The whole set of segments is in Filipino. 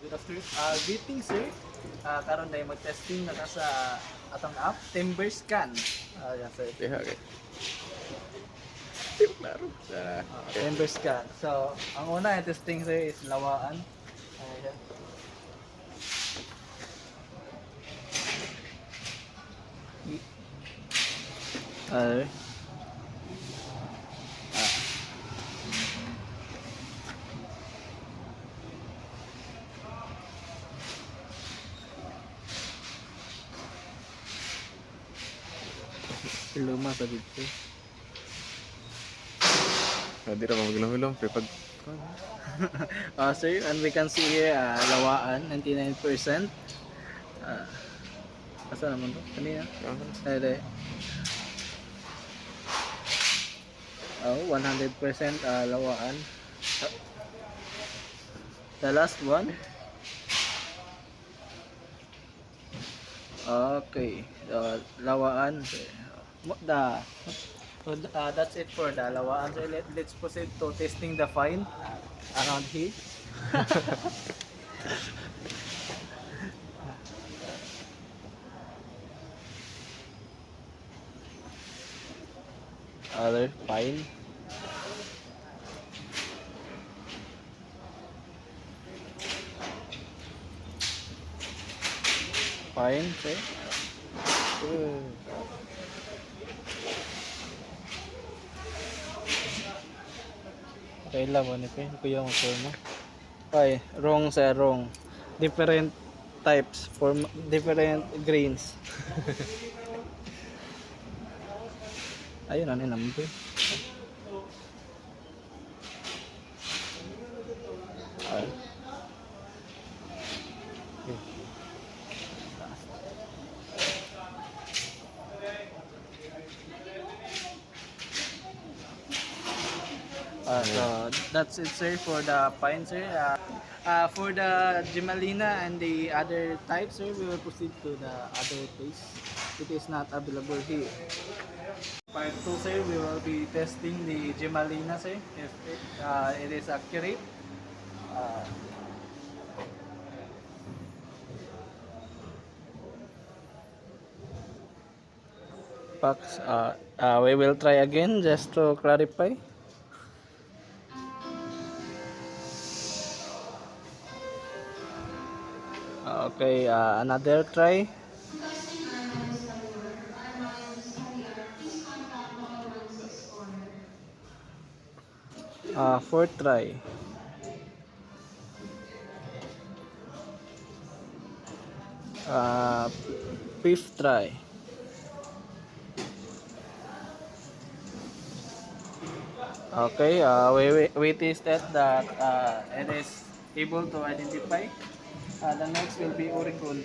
Good afternoon. Greetings sir. Karon day mag-testing na sa atong app, Timber Scan. Yan sir. Diha kay. Klaro. Sa Timber Scan. So, ang una yung testing sir is lawaan. Ayan. Ay. Luma sa dito. di ra maglong-long pre pag Sir, and we can see here lawaan 99%. Asa naman to? Kanina? Ay, oh, 100% lawaan. The last one. Okay. Lawaan. That's it for the lawaan. So let's proceed to testing the fine around here. Other fine. Fine, okay. Okay lang mo ni ko yung forma. Okay, wrong sa wrong. Different types for different grains. Ayun ano naman po. So that's it sir for the pine sir. For the Gemalina and the other types sir, we will proceed to the other place. It is not available here. Part 2 sir, we will be testing the Gemalina sir, if it is accurate. Pax, we will try again just to clarify. Okay, another try. Fourth try. Fifth try. Okay, we tested that it is able to identify. The next will be Oregon.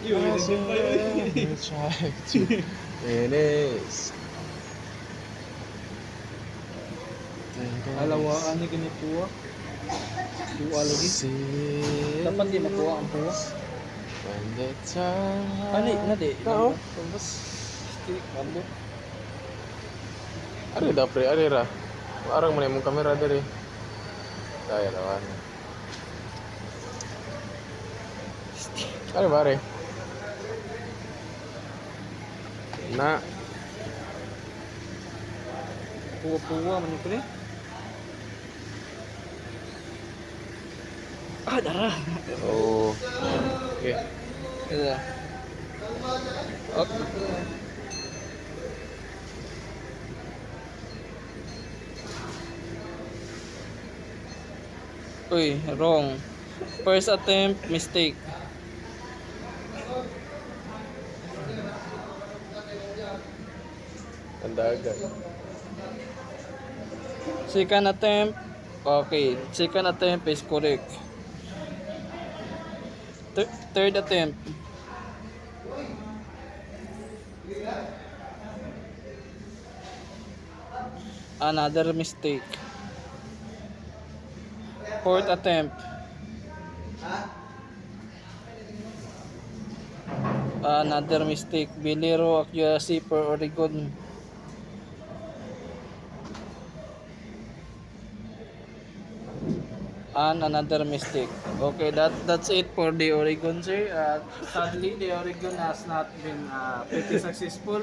You try to finish. alawaan ni kini puwa. Puwa lagi. Dapat di makuha ang puwa. When the time Ani na di. Tao? Tumbas. Stick kambo. Ari da pre, ari ra. Arang man imong kamera diri. Daya lawan. Ari bare. Na Puwa-puwa man ito ni. Darah. oh. Okay. Iya. Okay. Uy, wrong. First attempt, mistake. Andagan. Second attempt, okay. Second attempt is correct. Third attempt. Another mistake. Fourth attempt. Another mistake. Bilero accuracy for Oregon. and another mistake. Okay, that's it for the Oregon, sir. Sadly, the Oregon has not been pretty successful.